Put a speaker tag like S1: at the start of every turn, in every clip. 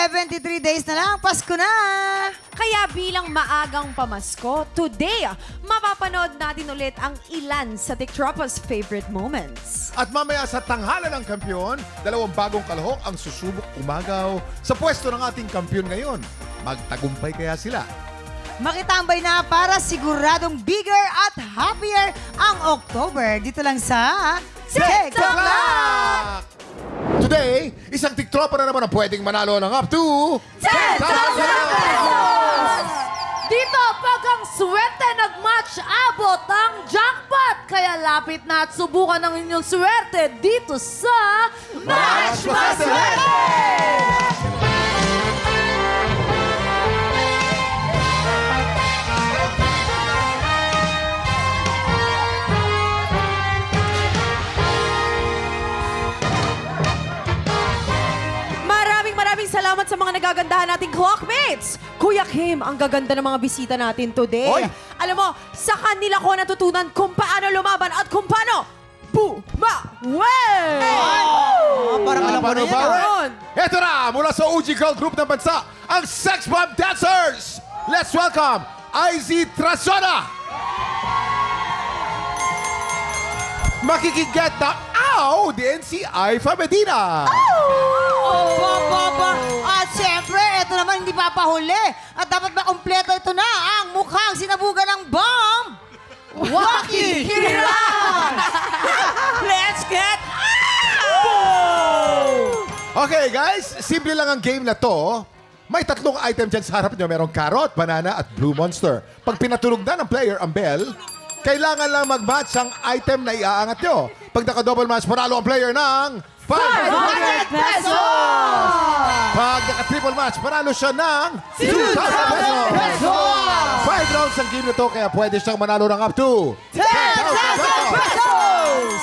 S1: 73 days na lang, Pasko na!
S2: Kaya bilang maagang pamasko, today, mapapanood natin ulit ang ilan sa TikTropa's favorite moments.
S3: At mamaya sa tanghalan ng kampiyon, dalawang bagong kalahok ang susubok umagaw sa pwesto ng ating kampiyon ngayon. Magtagumpay kaya sila?
S1: Makitambay na para siguradong bigger at happier ang October. Dito lang sa TikTok Lang!
S3: Today, isang TikTropa na naman ang pwedeng manalo ng up to
S2: 10,000 pesos! Dito, pag ang swerte nag-match, abot ang jackpot. Kaya lapit na at subukan ang inyong swerte dito sa Match Maswerte! Salamat sa mga nagagandahan nating clockmates. Kuya Kim, ang gaganda ng mga bisita natin today.
S3: Oy!
S2: Alam mo, sa kanila ko natutunan kung paano lumaban at kung paano bumawi!
S1: Parang alam ko na yan.
S3: Ito na, mula sa OG Girl Group ng bansa, ang Sex Bomb Dancers! Let's welcome IZ Trasona! Makikiget na DNCI Famedina!
S1: At siyempre, ito naman hindi papahuli. At dapat makompleto ito na ang mukhang sinabugan ng bomb. Waki Hiram! Let's get
S3: Okay guys, simple lang ang game na to. May tatlong item dyan sa harap nyo. Merong carrot, banana at blue monster. Pag pinatulog na ng player ang bell, kailangan lang mag-match ang item na iaangat nyo. Pag naka-double match, panalo ang player ng
S2: 500 pesos!
S3: Pag naka-triple match, panalo siya ng 2,000 pesos! 5 rounds ang game na to, kaya pwede siyang manalo ng up to
S1: 10,000 pesos!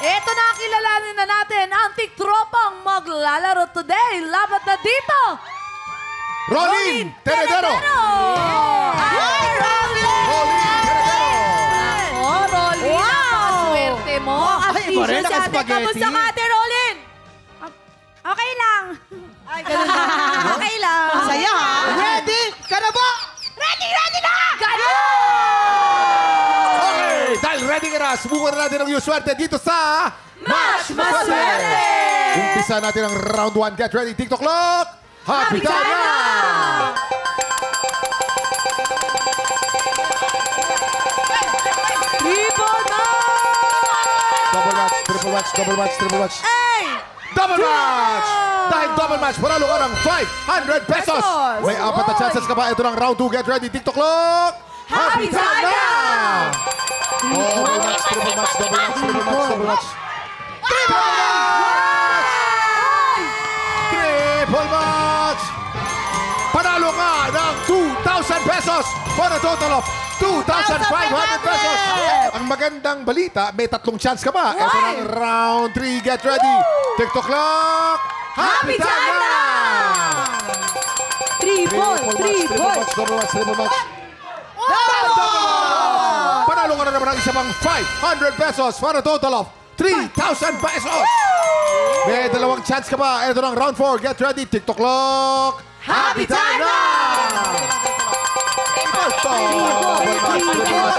S2: Ito na ang kilalanin na natin ang TikTropang maglalaro today. Labat na dito!
S3: Rolling Tenedero!
S2: Hi, Rolling!
S3: Rolling Tenedero!
S2: Oh, Rolling! Napakaswerte mo.
S1: Ay, iba rin, naka-spaghetti.
S2: Kamusta ka, Ate Rolling? Okay lang. Ay, ganun na. Okay lang.
S1: Masaya ha? Ready ka na ba?
S2: Ready na! Ganun!
S3: Okay, dahil ready ka na, subukan na natin ang iyong swerte dito sa
S2: Match Maswerte!
S3: Umpisa natin ang round 1. Get ready, TikTok Clock! Happy time na! Double match, triple match, double match, triple match. Double match! Dahil double match, panalo ka ng 500 pesos! May apat na chances ka pa. Ito ng round 2. Get ready, TikTok Clock!
S2: Happy time na!
S3: Double match, triple match, double match, triple match, double match. Triple match! Triple match! Panalo ka ng 2,000 pesos for a total of 2,500 pesos! Ang magandang balita, may tatlong chance ka pa. Ito ng round 3. Get ready. TikTok Clock!
S2: Happy time na! Triple match,
S3: double match, triple match. Panalo ka na naman ng isa pang 500 pesos for a total of 3,000 pesos! May dalawang chance ka pa. Ito ng round 4. Get ready. TikTok Clock!
S2: Happy time na!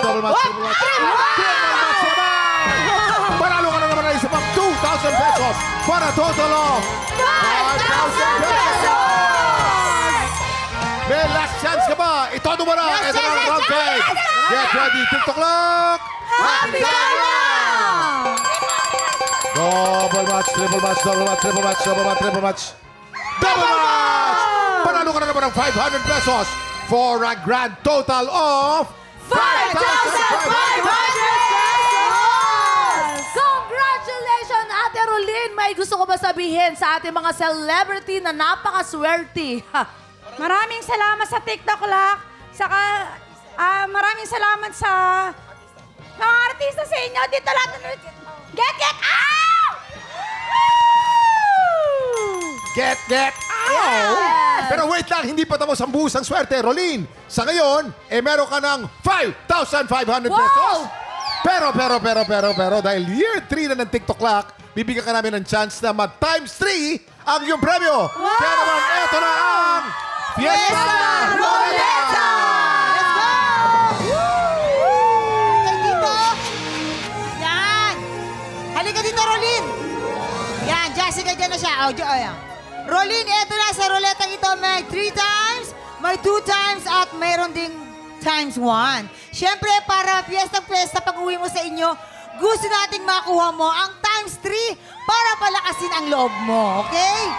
S3: Double match. Panalo ka na naman ng isa pang 2,000 pesos for a total of 5,000 pesos! May last chance ka ba? Itodo mo na. Ito na ang round 5. Get ready. TikTok Clock!
S2: Happy time na!
S3: Double match, triple match, double match, triple match, double match, triple match. Double match! Panalo ka na naman ng 500 pesos for a grand total of
S2: 5,500 pesos! Congratulations, Ate Rolin! May gusto ko ba sabihin sa ating mga celebrity na napakaswerte?
S4: Maraming salamat sa TikTok Lock. Saka maraming salamat sa mga artista sa inyo. Dito lahat na Get out!
S3: Get out! Pero wait lang, hindi pa tapos ang buhos ang swerte, Rolin. Sa ngayon, meron ka ng 5,500 pesos. Pero, dahil year 3 na ng TikTok Clock, bibigyan ka namin ng chance na mag times 3 ang iyong premyo. Kaya naman, eto na ang Fiesta Roleta!
S1: Let's go! Halika dito. Yan. Halika dito, Rolin. Yan, Jessica, dyan na siya. Ayan. Rolin, eto na sa roletang ito. May 3 times, may 2 times, at mayroon ding times 1. Siyempre, para piyesta-piyesta pag uwi mo sa inyo, gusto nating makuha mo ang times 3 para palakasin ang loob mo, okay?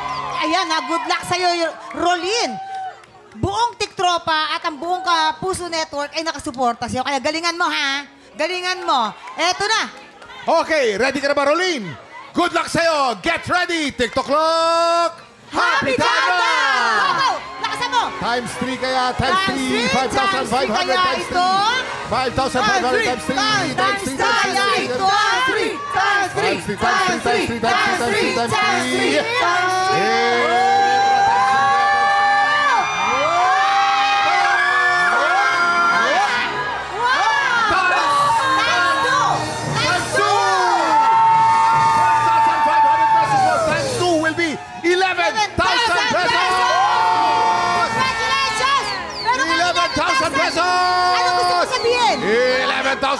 S1: Ayan ha, good luck sa'yo, Rolin. Buong TikTropa at ang buong Puso Network ay nakasuporta sa'yo. Kaya galingan mo ha, galingan mo. Eto na.
S3: Okay, ready ka na ba, Rolin? Good luck sa'yo! Get ready! TikTok clock! Happy time
S1: Go,
S3: na!
S1: go! Lakasan mo!
S3: Times 3 kaya, times 3, 5,500
S1: kaya
S3: times
S1: ito.
S3: 3. 5,500 times 3, times 3,
S1: Kaya ito.
S3: times 3, times 3, times 3, times 3, times 3.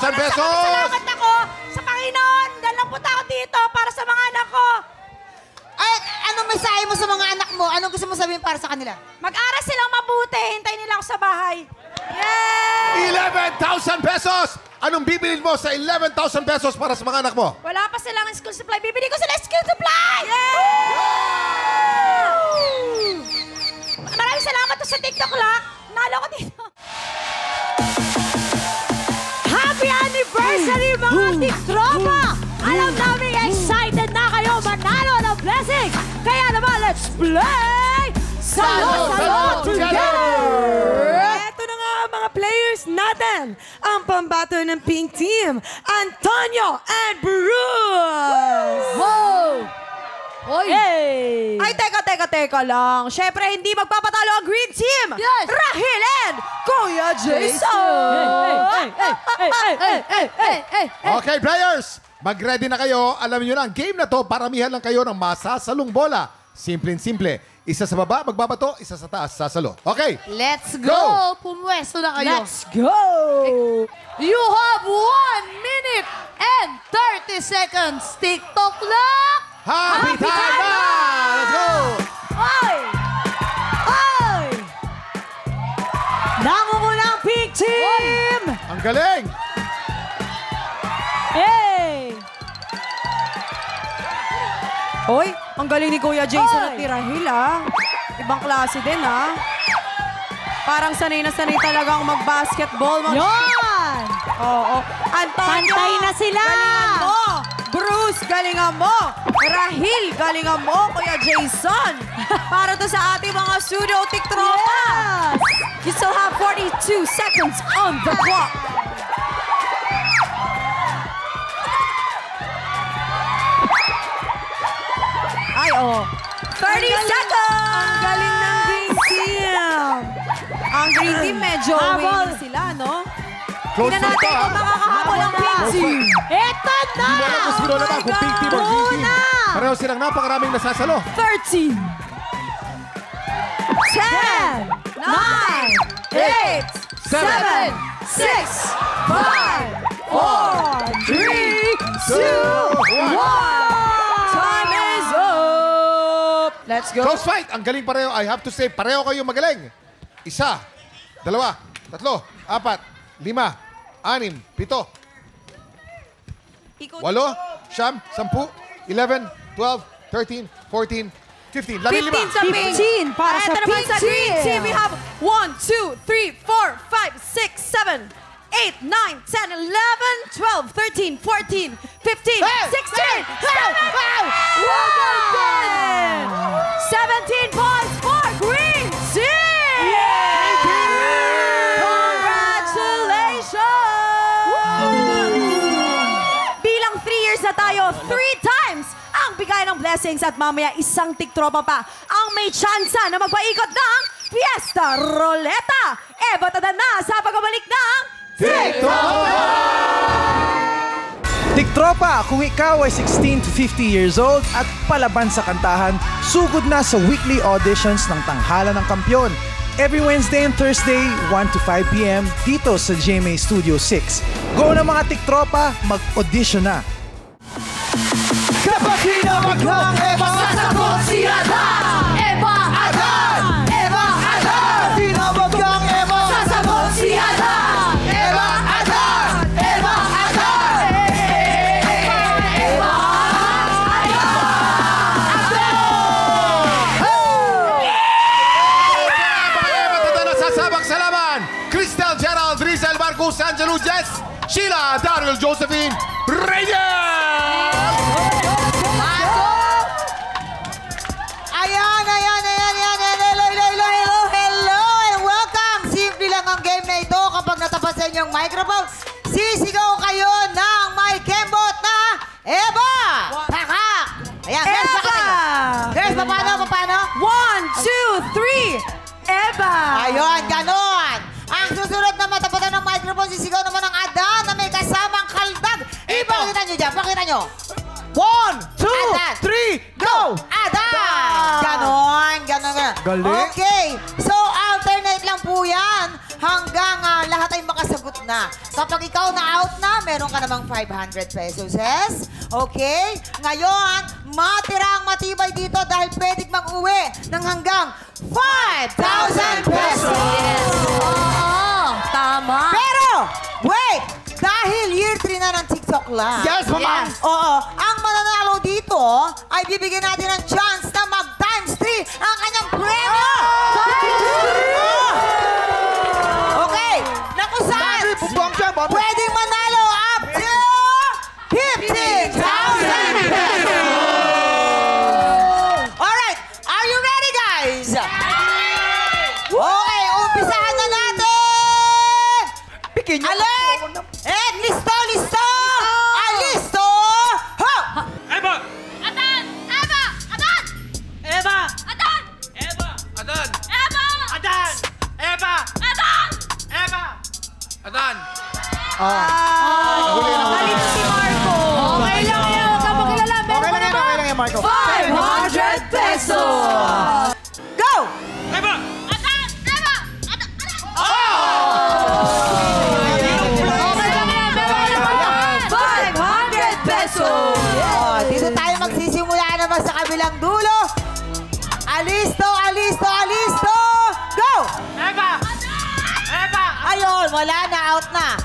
S3: Pesos!
S4: Salamat ako sa Panginoon. Dahil lang punta ako dito para sa mga anak ko.
S1: Ay, anong mensahe mo sa mga anak mo? Anong gusto mo sabihin para sa kanila?
S4: Mag-aral silang mabuti. Hintayin nila ako sa bahay. Yay!
S3: 11,000 pesos! Anong bibilin mo sa 11,000 pesos para sa mga anak mo?
S4: Wala pa silang school supply. Bibili ko sila school supply! Yay! Maraming salamat to sa TikTok lang. Nalo ko dito.
S2: Happy anniversary, mga TikTropa! Alam namin excited na kayo manalo ng blessing. Kaya naman, let's play Salo-Salo Together!
S5: Ito na nga mga players natin. Ang pambato ng Pink Team, Antonio and Bruce!
S2: Wow! Oy! Hey!
S5: Ay, teka lang. Siyempre, hindi magpapatalo ang Green Team!
S2: Yes!
S5: Rahil and Kuya Jason!
S3: Okay, players! Mag-ready na kayo. Alam niyo na, ang game na to, paramihan lang kayo ng masasalong bola. Simpleng-simple. Isa sa baba, magbabato. Isa sa taas, sasalo. Okay?
S2: Let's
S3: Go!
S2: go! Pumwesto na kayo.
S5: Let's go!
S2: You have 1 minute and 30 seconds. TikTok clock!
S3: Happy time na! Let's go!
S2: Ay! Ay!
S5: Nangunguna ang Pink Team!
S3: Ang galing!
S5: Hey! Hoy, ang galing ni Kuya Jason at ni Rahil, ah. Ibang klase din, ah. Parang sanay na sanay talagang mag-basketball.
S2: Yan!
S5: Oo. Antonio!
S2: Pantay na sila!
S5: Galingan mo! Bruce, galingan mo! Rahil, galingan mo! Kuya Jason! Para to sa ating mga studio TikTropa!
S2: Yes!
S5: You still have 42 seconds on the clock! Ay, oh. 30 seconds! Ang galing ng Green Team! Ang Green Team medyo winning sila, no?
S3: Close
S5: Tingnan
S3: fight
S5: natin
S3: pa,
S5: kung makakahabol ang Pink
S3: Close
S5: Team.
S2: Eto na!
S3: Hindi mo alam kung sino
S5: Oh
S3: naman,
S5: my
S3: kung Pink Team or Green Team.
S2: Una!
S3: Pareho silang napakaraming nasasalo.
S5: 13, 10, 9, 8, 7, 6, 5, 4, 3, 2, 1. Time is up! Let's go.
S3: Close fight. Ang galing pareho. I have to say, pareho kayo magaling. 1, 2, 3, 4, 5, 6, 7, 8, 9, 10, 11, 12, 13, 14, 15.
S5: 15 sa Pink Team. Para sa Pink Green Team, we have 1, 2, 3, 4, 5, 6, 7, 8, 9, 10, 11, 12, 13, 14, 15, 16, 17! Wow! 17 points for Green Team! Congratulations! Bilang 3 years na tayo, 3 times ang bigay ng blessings at mamaya isang TikTropa pa ang may tsansa na magpaikot ng Fiesta Roleta. Batadan na sa pagbabalik ng
S3: TikTok!
S6: Tiktropa, kung ikaw ay 16 to 50 years old at palaban sa kantahan, sugod na sa weekly auditions ng Tanghalan ng Kampyon. Every Wednesday and Thursday, 1 to 5 p.m. dito sa GMA Studio 6. Go na mga Tiktropa, mag-audition na!
S3: Kapag hinamag ng Eva,
S2: Sasagot si Adan! Eva Adan! Eva Adan!
S3: hinamag ng Eva,
S2: Sasagot si Adan!
S3: Eva, Adan!
S2: Eva Adan! Eva
S3: Eva, ito na sasabak sa laban. Cristel, Gerald, Rizal, Marcos, Angelo, Jess, Sheila, Daryl, Josephine, Reyes!
S1: Ayan. Hello, and welcome. Simple lang ang game na ito. Kapag natapat sa inyong microphone, sisigaw kayo ng may kembot na Eva! Pakak! Ayan, girls, bakit kayo? Girls, paano?
S5: 1, 2, 3. Eva!
S1: Ayun, ganon. Ang susunod na matapatan ng microphone, sisigaw naman ng Adan na may kasamang kaldag. Ipakita nyo dyan, pakita nyo.
S3: 1, 2,
S1: Adan.
S3: 3, go!
S1: Adan! Ganon.
S3: Galing.
S1: Okay, so alternate lang po yan hanggang lahat ay makasagot na. Kapag ikaw na out na, meron ka namang 500 pesos, yes? Okay? Ngayon, matirang matibay dito dahil pwedeng mag-uwi ng hanggang 5,000 pesos!
S2: Oo, tama.
S1: Pero, wait! Dahil year 3 na ng TikTok Live.
S3: Yes, mama.
S1: Oo. Ang mananalo dito ay bibigyan natin ng chance na mag-times 3 ang kanyang premyo! Okay. Na kung saan pwedeng manalo up to 15,000 pesos! Alright. Are you ready, guys? Okay. Umpisahan na natin! Alert! And listo! Alisto! Ho!
S7: Eva!
S2: Adan! Eva! Adan!
S7: Eva!
S2: Adan!
S7: Eva! Adan!
S2: Eva!
S7: Adan! Eva!
S2: Adan!
S7: Eva! Adan!
S5: Halito si Marco.
S2: Okay lang yan, huwag kang magkilala. Meron ka naman
S3: yan, Marco.
S2: 500 pesos!
S1: Go!
S7: Eva!
S2: Adan! Eva! Adan!
S1: Okay lang yan. Meron ka naman
S2: 500 pesos!
S1: Oh, dito tayo magsisimula naman sa kabilang dulo. Alisto! Go!
S7: Eva! Eva!
S1: Ayun, wala na. Out na.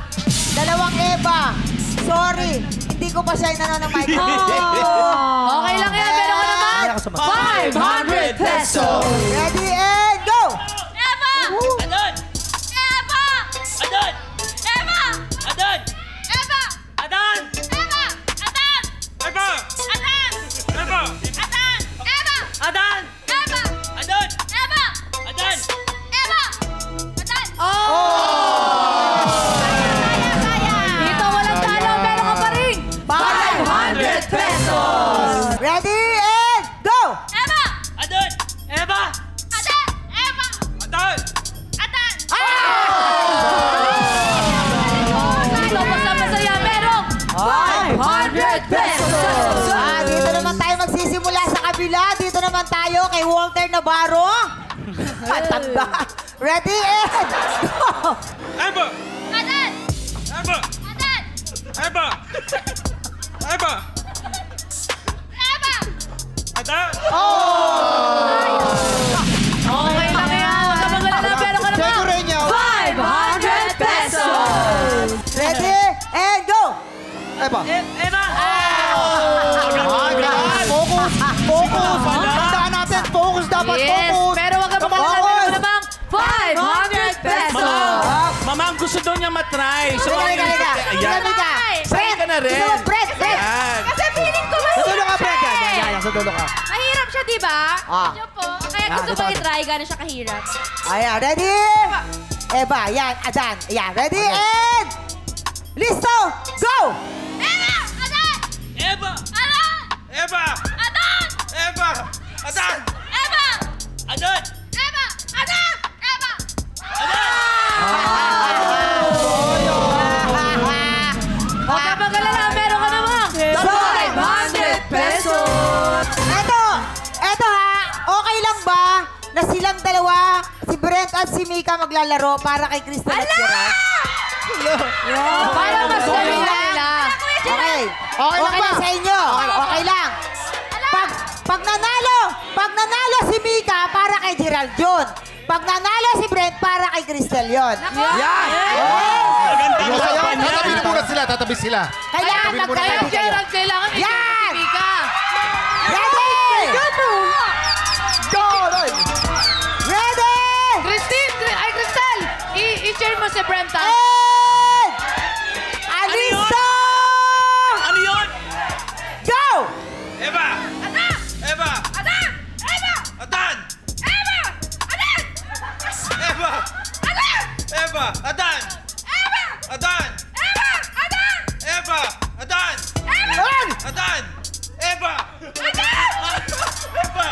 S1: Dalawang Eva. Sorry. Hindi ko pa siya inano ng microphone.
S2: Okay lang yan, meron ka naman 500 pesos!
S1: Ready and go!
S2: Eva!
S7: Adan!
S2: Eva!
S7: Adan!
S2: Eva!
S7: Adan!
S2: Eva!
S7: Adan!
S2: Eva! Adan!
S7: Eva!
S2: Adan!
S7: Eva!
S2: Adan! Eva!
S7: Adan!
S2: Eva!
S7: Adan!
S2: Eva!
S7: Adan!
S2: Eva! Adan! Dito walang talo, meron ka pa rin 500 pesos!
S1: Ready and go!
S2: Eva!
S7: Adan! Eva!
S2: Adan! Eva!
S7: Adan!
S2: Adan! Dito basta-basta merong 500 pesos!
S1: Dito naman tayo magsisimula sa kabila. Dito naman tayo kay Walter Navarro. Matanda. Ready and go!
S7: Eva!
S2: Adan!
S7: Eva!
S2: Adan!
S7: Eva! Eva!
S2: Eva!
S7: Adan!
S2: Okay lang yan. Huwag ka magalala, meron ka naman 500 pesos!
S1: Ready and go!
S3: Eva.
S7: Eva!
S3: Focus! Tandaan natin, focus dapat,
S2: Yes,
S3: focus!
S2: pero huwag ka magalala, meron ka namang 500 pesos!
S7: Mama, ang gusto daw niya matry. So,
S1: Halika.
S7: ayan. Sa'yo ka na rin.
S1: Gusto mo, Fred!
S7: Ayan.
S2: Kasi feeling ko mahirap
S3: Sa dulo ka, Fred.
S2: siya eh.
S3: Yan, sa dulo ka.
S2: Mahirap siya, di ba?
S1: Ah.
S2: Medyo po. Kaya gusto ko i-try, gano'n siya kahirap.
S1: Ayan, ready? Eva, yan, Adan. Ayan, ready and listo, go!
S2: Eva! Adan!
S7: Eva!
S2: Adan!
S7: Eva!
S2: Adan!
S7: Eva! Adan!
S2: Eva!
S7: Adan!
S2: Eva! Adan! Eva!
S1: Ah!
S2: Huwag ka magalala, meron ka naman
S1: dalawa, si Brent at si Mika maglalaro para kay Crystal at Gerald.
S2: Para mas dali nila.
S1: Okay. Okay lang ba? Sa inyo. Okay lang. Pag nanalo si Mika, para kay Gerald yun. Pag nanalo si Brent, para kay Crystal yun.
S7: Maganda
S3: Yung sa'yo,
S7: usapan yan.
S3: tatabi muna sila, tatabi sila.
S1: Kailangan
S3: Tatabi muna
S1: magkatabi
S3: kayo.
S1: kayo.
S2: Gerald, kailangan
S1: Yan!
S2: i-check ka.
S1: Ready! Ready!
S2: Crystal, i-share mo si Brent, ha?
S1: And Alisa!
S7: Ano yun?
S1: Go!
S7: Eva! Eva! Adan! Eva! Eva! Adan! Eva! Adan! Adan! Eva! Eva!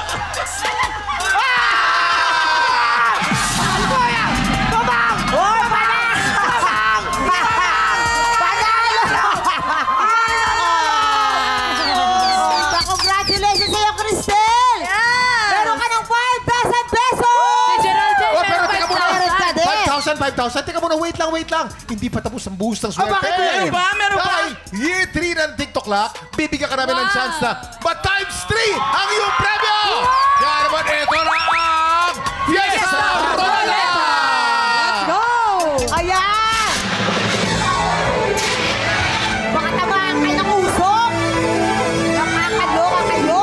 S1: Oh, panalo! Congratulations sa'yo, Cristel! Meron ka ng 5,000 pesos!
S2: Si Gerald din,
S3: Oh, pero
S2: meron
S3: teka muna.
S2: 5,000.
S3: 5,000. Teka muna, wait lang. Hindi pa tapos ang buhos ng swerte.
S1: bakit
S7: Meron pa? Meron pa?
S3: Dahil year 3 ng TikTok Lock, bibigyan ka namin ng chance na times 3 ang iyong premyo! Kaya naman, ito na ang Fiesta Rola!
S1: Ayan! Baka tamaan kayo ng usok! Nakakaloka kayo!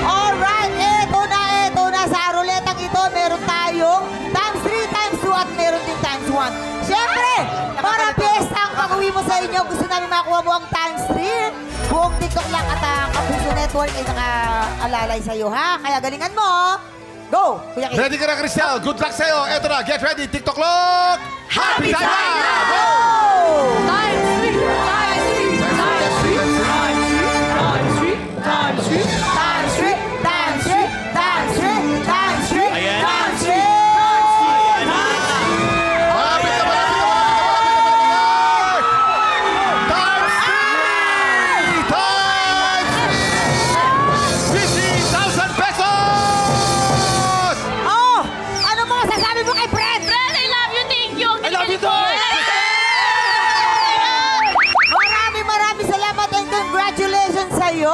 S1: Alright, eto na. Sa ruletang ito, meron tayong times 3, times 2, at meron din times 1. Siyempre, para piyesta ang pag-uwi mo sa inyo, gusto namin makuha mo ang times 3. Buong TikTok lang at ang Kapuso Network ay nakaalalay sa'yo, ha? Kaya galingan mo! Go! Kuya Kim.
S3: Ready ka na, Cristel? Good luck sa'yo. Eto na, get ready. TikTok Lock! Happy time na! Go!
S2: Times 3, times 3, times 3, times 3, times 3, times 3.
S1: Times 3, times 3, times 3, times 3,
S7: Ayan.
S1: times 3.
S3: Malapit na! Times 3! Times 50,000 pesos!
S1: Oh! Ano mo sasabi mo kay Brent?
S5: Brent, I love you, thank you.
S7: I love you too!
S1: Maraming salamat and congratulations sa'yo!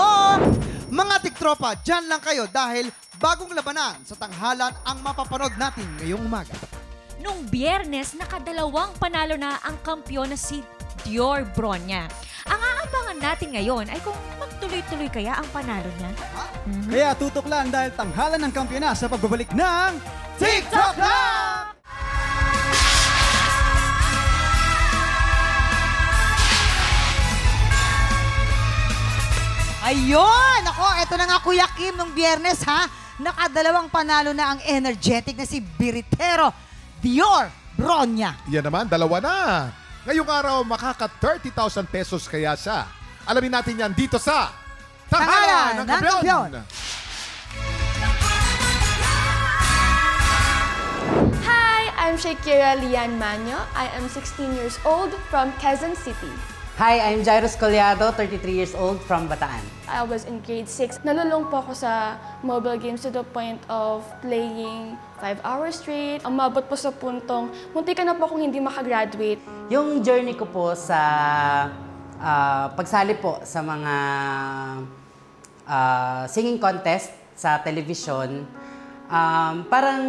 S8: Mga tiktropa, dyan lang kayo dahil bagong labanan sa tanghalan ang mapapanood natin ngayong umaga.
S9: Nung Biyernes, nakadalawang panalo na ang kampyon na si Dior Bronya. Ang aabangan natin ngayon ay kung magtuloy-tuloy kaya ang panalo niya.
S8: Kaya tutok lang dahil tanghalan ng kampyona sa pagbabalik ng TikTok Lang!
S1: Ayun! Ako, eto na nga Kuya Kim nung Biyernes, ha? Nakadalawang panalo na ang energetic na si Biritero Dior Bronya.
S3: Yan naman, dalawa na. Ngayong araw, makaka 30,000 pesos kaya siya. Alamin natin yan dito sa Tanghalan ng Kampiyon.
S10: Hi, I'm Shakira Lian Manyo. I am 16 years old from Quezon City.
S11: Hi, I'm Jairus Collado, 33 years old from Bataan.
S10: I was in grade 6. Nalulung po ako sa mobile games to the point of playing 5 hours straight. Umabot po sa puntong, munti ka na po akong hindi makagraduate.
S11: Yung journey ko po sa pagsali po sa mga singing contest sa television, parang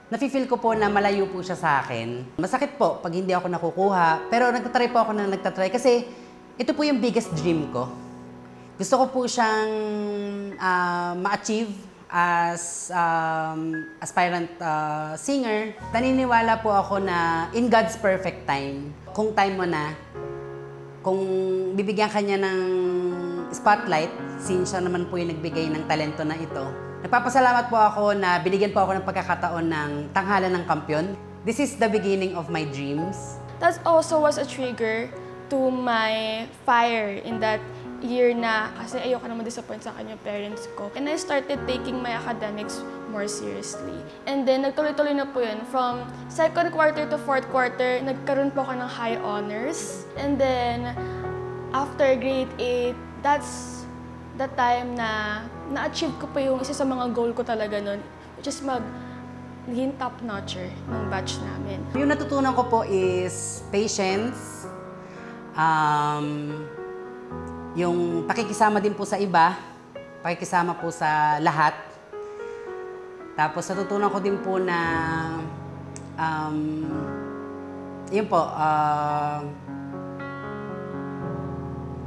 S11: nafe-feel ko po na malayo po siya sa akin. Masakit po pag hindi ako nakukuha, pero nagtatry po ako ng nagtatry kasi ito po yung biggest dream ko. Gusto ko po siyang ma-achieve as aspirant singer. Naniniwala po ako na in God's perfect time, kung time mo na, kung bibigyan ka niya ng spotlight, since siya naman po yung nagbigay ng talento na ito, nagpapasalamat po ako na binigyan po ako ng pagkakataon ng Tanghalan ng Kampiyon. This is the beginning of my dreams.
S10: That also was a trigger to my fire in that year na kasi ayoko naman disappoint sa kanya parents ko. And I started taking my academics more seriously. And then nagtuloy-tuloy na po yun. From second quarter to fourth quarter, nagkaroon po ako ng high honors. And then after grade 8, that's the time na na-achieve ko po yung isa sa mga goal ko talaga nun, which is naging top-notcher ng batch namin.
S11: Yung natutunan ko po is patience, yung pakikisama din po sa iba, pakikisama po sa lahat. Tapos natutunan ko din po na, yun po,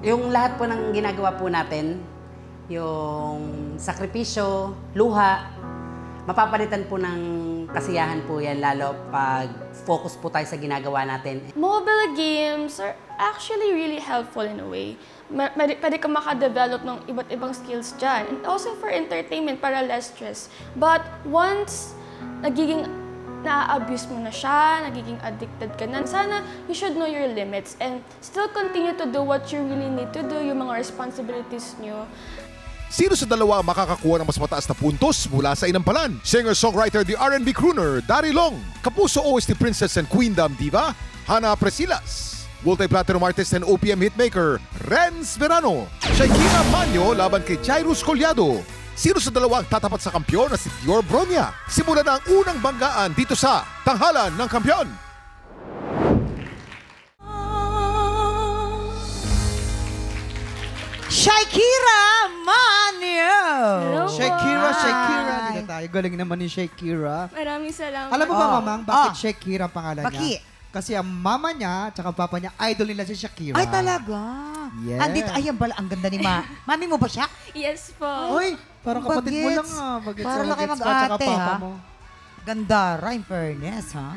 S11: yung lahat po ng ginagawa po natin, yung sakripisyo, luha, mapapalitan po ng kasiyahan po yan, lalo pag focus po tayo sa ginagawa natin.
S10: Mobile games are actually really helpful in a way. Pwede ka makadevelop ng iba't ibang skills dyan. And also for entertainment, para less stress. But once nagiging na-abuse mo na siya, nagiging addicted ka na, sana you should know your limits and still continue to do what you really need to do, yung mga responsibilities nyo.
S3: Sino sa dalawa ang makakakuha ng mas mataas na puntos mula sa inampalan? Singer-songwriter, the R&B crooner, Dari Long. Kapuso OST Princess and Queendom Diva, Hana Presilas. Multi-platinum artist and OPM hitmaker, Renz Verano. Shakira Manyo laban kay Jairus Collado. Sino sa dalawa ang tatapat sa kampyon na si Dior Bronya? Simulan na ang unang banggaan dito sa Tanghalan ng Kampyon.
S1: Shakira Manyo!
S10: Hello po.
S8: Shakira. Dito tayo. Galing naman ni Shakira.
S10: Maraming salamat.
S8: Alam mo ba, Mamang, bakit Shakira ang pangalan
S1: Bakit?
S8: niya? Kasi ang mama niya at papa niya, idol nila si Shakira.
S1: Ay, talaga?
S8: Yes.
S1: Andito, ayan bala, ang ganda ni Mami mo ba siya?
S10: Yes po.
S8: Uy, parang kapatid mo lang Bagets
S1: Para lang kayo
S8: bagets ka, tsaka
S1: mag-ate,
S8: papa
S1: ha?
S8: mo.
S1: Ganda, in fairness, ha?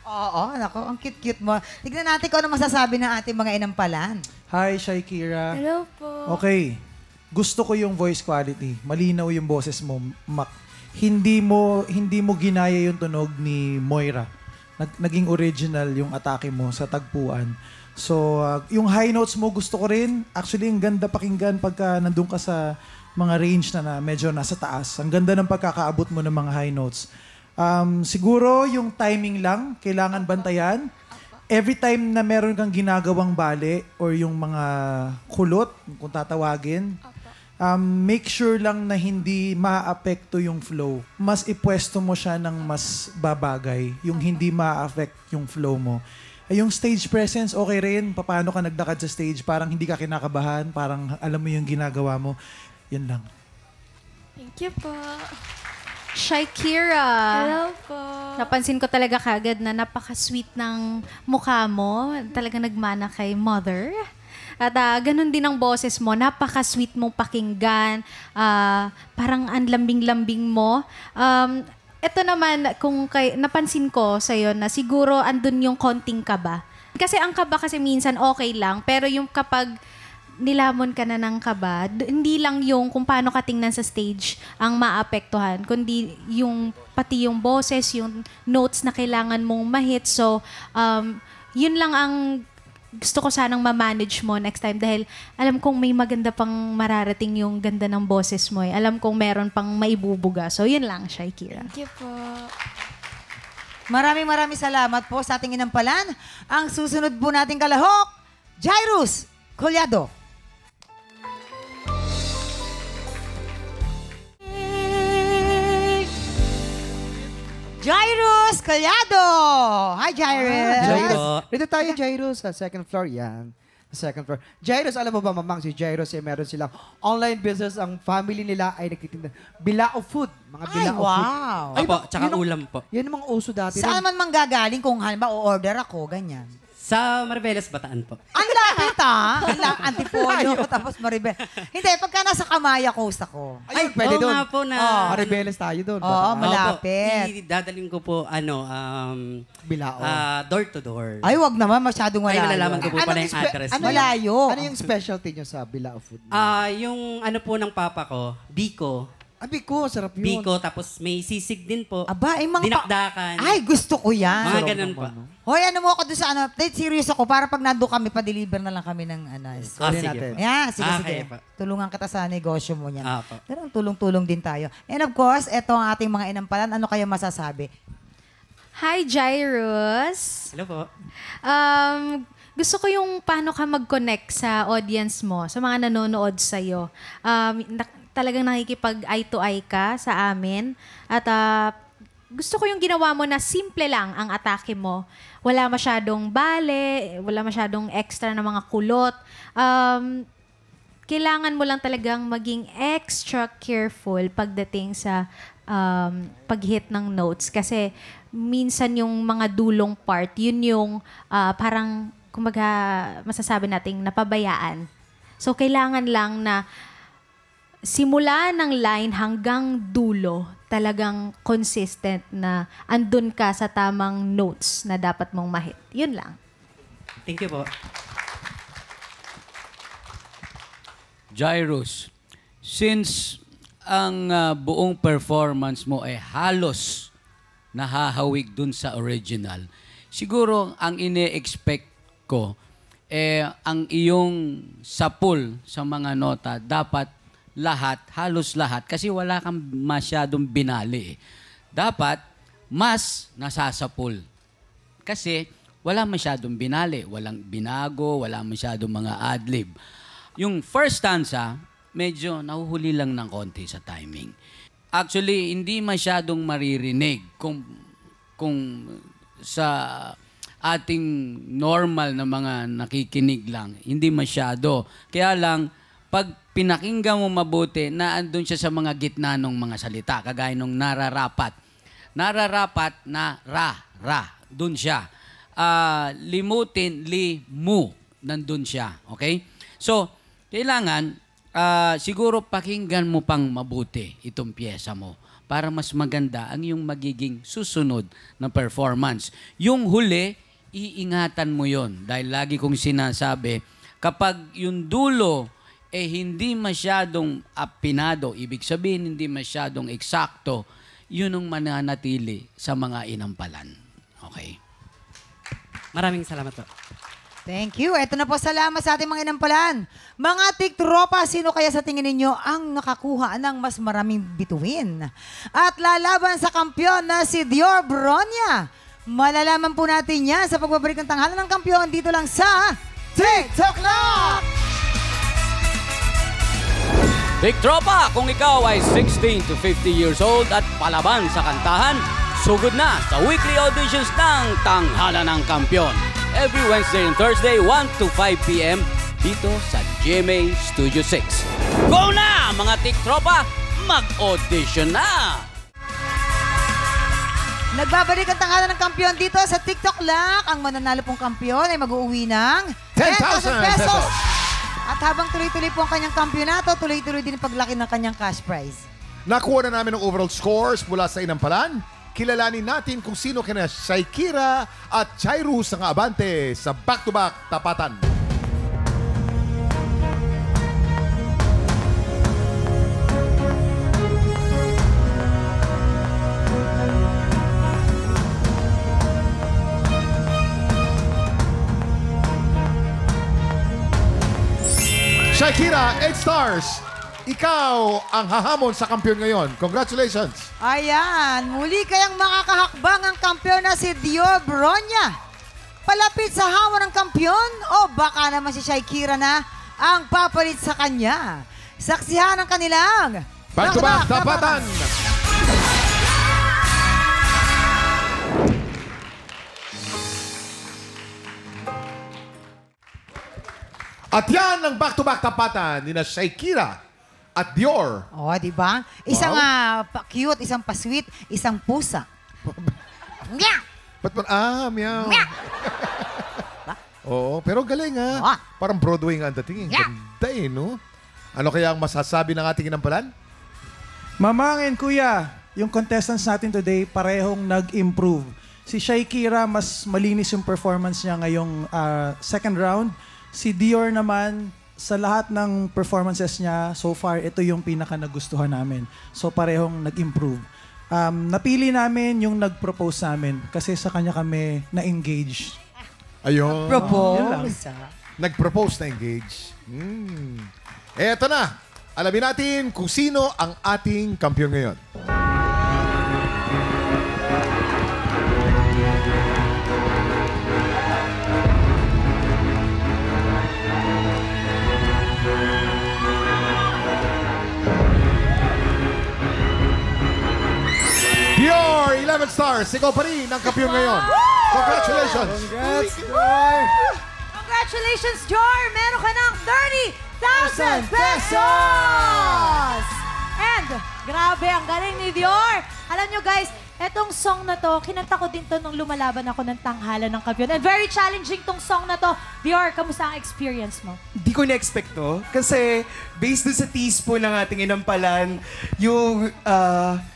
S1: Oo, nako, ang cute-cute mo. Tignan natin kung ano masasabi ng ating mga inampalan.
S6: Hi, Shakira.
S10: Hello po.
S6: Okay. Gusto ko yung voice quality. Malinaw yung boses mo, Mac. Hindi mo ginaya yung tunog ni Moira. Naging original yung atake mo sa tagpuan. So, yung high notes mo gusto ko rin. Actually, ang ganda pakinggan pagka nandun ka sa mga range na medyo nasa taas. Ang ganda ng pagkakaabot mo ng mga high notes. Siguro yung timing lang, kailangan bantayan. Every time na meron kang ginagawang bale or yung mga kulot, kung tatawagin, make sure lang na hindi ma-apekto yung flow. Mas ipwesto mo siya ng mas babagay, yung hindi ma-affect yung flow mo. Yung stage presence, okay rin. Paano ka nagdakad sa stage, parang hindi ka kinakabahan, parang alam mo yung ginagawa mo. Yun lang.
S10: Thank you po.
S2: Shakira.
S10: Hello po.
S2: Napansin ko talaga kagad na napaka-sweet ng mukha mo. Talaga nagmana kay mother. At ganun din ang boses mo. Napaka-sweet mong pakinggan. Parang ang lambing-lambing mo. Ito naman, napansin ko sa'yo na siguro andun yung konting kaba. Kasi ang kaba kasi minsan okay lang. Pero yung kapag nilamon ka na ng kaba, hindi lang yung kung paano ka tingnan sa stage ang maapektuhan, kundi yung pati yung boses, yung notes na kailangan mong ma-hit. So, yun lang ang gusto ko sanang ma-manage mo next time dahil alam kong may maganda pang mararating yung ganda ng boses mo. Alam kong meron pang maibubuga. So, yun lang, Shakira.
S10: Thank you po.
S1: Maraming salamat po sa ating inampalan. Ang susunod po nating kalahok, Jairus Collado. Jairus Collado! Hi, Jairus!
S8: Jairus. Dito tayo, Jairus, sa second floor. Yan. Second floor. Jairus, alam mo ba, Mamang, si Jairus, meron silang online business. Ang family nila ay nagtitinda. Bilao food. Mga bilao food.
S1: Wow!
S12: Opo, tsaka ulam po.
S8: Yan ang mga uso dati.
S1: Saan man manggagaling kung halimbawa o-order ako, ganyan?
S12: Sa Maribeles, Bataan po.
S1: Ang lapit Antipolo, tapos Maribel. Hindi, pagka nasa Kamaya Coast ako.
S8: Ay, pwede
S12: Oo
S8: doon.
S12: nga po na...
S8: Maribeles tayo doon.
S1: Oo, malapit.
S12: Dadalhin ko po,
S8: Bilao.
S12: door to door.
S1: Ay, wag naman, masyadong
S12: Ay,
S1: malayo.
S12: malalaman ko po pala yung address.
S1: Malayo.
S8: Ano yung specialty nyo sa Bilao food?
S12: Yung ano po ng papa ko, Biko.
S8: Biko, sarap yun.
S12: Biko, tapos may sisig din po.
S1: Aba, mga
S12: dinakdakan.
S1: Ay, gusto ko yan.
S12: Mga ganun po.
S1: Hoy, ano mo ako doon sa ano, serious ako para pag nando kami, pa-deliver na lang kami ng ano.
S12: Sige
S8: natin.
S12: po.
S1: Yeah, sige.
S12: Okay po.
S1: Tulungan kita sa negosyo mo niyan.
S12: Po.
S1: Pero tulong-tulong din tayo. And of course, eto ang ating mga inampalan. Ano kayo masasabi?
S2: Hi, Jairus.
S12: Hello po.
S13: gusto ko yung paano ka mag-connect sa audience mo, sa mga nanonood sa'yo. Talagang nakikipag-eye to eye ka sa amin. At gusto ko yung ginawa mo na simple lang ang atake mo. Wala masyadong bale, wala masyadong extra na mga kulot. Kailangan mo lang talagang maging extra careful pagdating sa pag-hit ng notes. Kasi minsan yung mga dulong part, yun yung parang, kumbaga, masasabi nating napabayaan. So, kailangan lang na simula ng line hanggang dulo, talagang consistent na andun ka sa tamang notes na dapat mong ma-hit. Yun lang.
S12: Thank you po.
S14: Jairus, since ang buong performance mo ay halos nahahawig dun sa original, siguro ang ine-expect ko, ang iyong sapul sa mga nota, dapat lahat, halos lahat, kasi wala kang masyadong binali. Dapat, mas nasasapul. Kasi wala masyadong binali, walang binago, wala masyadong mga adlib. Yung first stanza, medyo nahuhuli lang ng konti sa timing. Actually, hindi masyadong maririnig kung sa ating normal na mga nakikinig lang. Hindi masyado. Kaya lang, pag pinakinggan mo mabuti, naandun siya sa mga gitna ng mga salita, kagaya nung nararapat. Nararapat na ra, dun siya. Limutin, limu, nandun siya. Okay? So, kailangan, siguro pakinggan mo pang mabuti itong pyesa mo para mas maganda ang yung magiging susunod na performance. Yung huli, iingatan mo yon. Dahil lagi kong sinasabi, kapag yung dulo hindi masyadong apinado, ibig sabihin hindi masyadong eksakto, yun ang mananatili sa mga inampalan. Okay?
S12: Maraming salamat po.
S1: Thank you. Ito na po, salamat sa ating mga inampalan. Mga tiktropa, sino kaya sa tingin ninyo ang nakakuha ng mas maraming bituin? At lalaban sa kampyon na si Dior Bronya. Malalaman po natin yan sa pagbabalik ng tanghalan ng kampyon dito lang sa TikTok Lock!
S14: Tiktropa, kung ikaw ay 16 to 50 years old at palaban sa kantahan, sugod na sa weekly auditions ng Tanghalan ng Kampyon. Every Wednesday and Thursday, 1 to 5 p.m. dito sa GMA Studio 6. Go na, mga tiktropa! Mag-audition na!
S1: Nagbabalik ang Tanghalan ng Kampyon dito sa TikTok Lock. Ang mananalo pong kampyon ay mag-uuwi ng 10,000 pesos. At habang tuloy-tuloy po ang kanyang kampyonato, tuloy-tuloy din ang paglaki ng kanyang cash prize.
S3: Nakuha na namin ang overall scores mula sa inampalan. Kilalanin natin kung sino kina Shaikira at Jairus ang abante sa back-to-back tapatan. Shaikira, 8 stars. Ikaw ang hahamon sa kampiyon ngayon. Congratulations.
S1: Ayan, muli kayang makakahakbang ang kampyon na si Dior Bronya. Palapit sa hamon ng kampyon o baka naman si Shaikira na ang papalit sa kanya. Saksihan ang kanilang
S3: back-to-back tapatan. At yan ang back-to-back tapatan ni na Shaikira at Dior.
S1: Oh, di ba? Isang cute, isang pa-sweet, isang pusa. Meow!
S3: Meow. Oo, pero galing ha. Parang Broadway nga ang dating. Ganda no? Ano kaya ang masasabi ng ating inampalan?
S6: Mamangin, kuya, yung contestants natin today parehong nag-improve. Si Shaikira, mas malinis yung performance niya ngayong second round. Si Dior naman, sa lahat ng performances niya, so far, ito yung pinaka-nagustuhan namin. So, parehong nag-improve. Napili namin yung nag-propose namin kasi sa kanya kami na-engage.
S3: Ayun.
S1: Propose.
S3: Nag-propose na engage. Eto na. Alamin natin kung sino ang ating kampiyon ngayon. Diamond Stars, ikaw pa rin ang kampiyon ngayon. Congratulations!
S8: Congrats, Joy!
S2: Congratulations, Jor! Meron ka ng 30,000 pesos! And, grabe, ang galing ni Dior. Alam nyo guys, etong song na to, kinanta ko din to nung lumalaban ako ng tanghalan ng kampiyon. And very challenging tong song na to. Dior, kamusta ang experience mo?
S15: Di ko na-expect to. Kasi based dun sa teaspoon ng ating inampalan, yung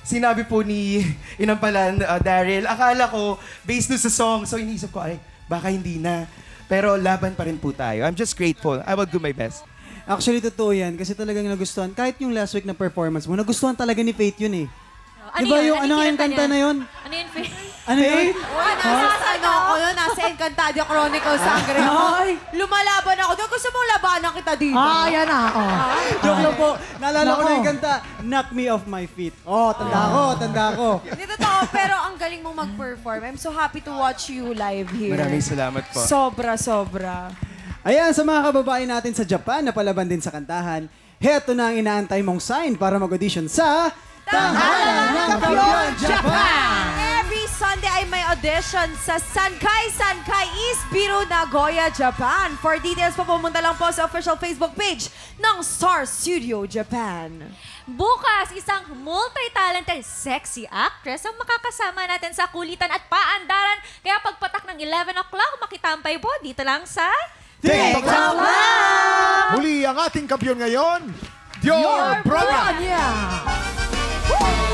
S15: sinabi po ni inampalan Daryl, akala ko based dun sa song. So inisip ko, ay, baka hindi na. Pero laban pa rin po tayo. I'm just grateful. I will do my best.
S16: Actually, totoo yan. Kasi talagang nagustuhan. Kahit yung last week na performance mo, nagustuhan talaga ni Faith yun eh.
S9: Ano
S16: diba
S9: yun?
S16: yung, ano nga yung kanta na yun?
S9: Ano yun, Faith?
S16: Ano yun?
S2: Nasa ako yun, nasa Encantadia Chronicles Sangre. Lumalaban ako doon. Gusto mong labanan kita dito?
S16: Yan na. Joke lang po. Naalala ko na yung kanta, Knock Me Off My Feet. Tanda ko.
S2: Hindi totoo, pero ang galing mong mag-perform. I'm so happy to watch you live here.
S15: Maraming salamat po.
S2: Sobra.
S16: Ayan, sa mga kababae natin sa Japan na palaban din sa kantahan, heto na ang inaantay mong sign para mag-audition sa
S2: Tanghalan ng Kampiyon, Japan! Every Sunday ay may audition sa Sankai East Biro, Nagoya, Japan. For details po, pumunta lang po sa official Facebook page ng Star Studio Japan.
S9: Bukas, isang multi-talented sexy actress ang makakasama natin sa kulitan at paandaran. Kaya pagpatak ng 11 o'clock, makitampay po dito lang sa
S3: TikTok Live! Muli ang ating kampiyon ngayon, Dior Bronya!
S2: Woo!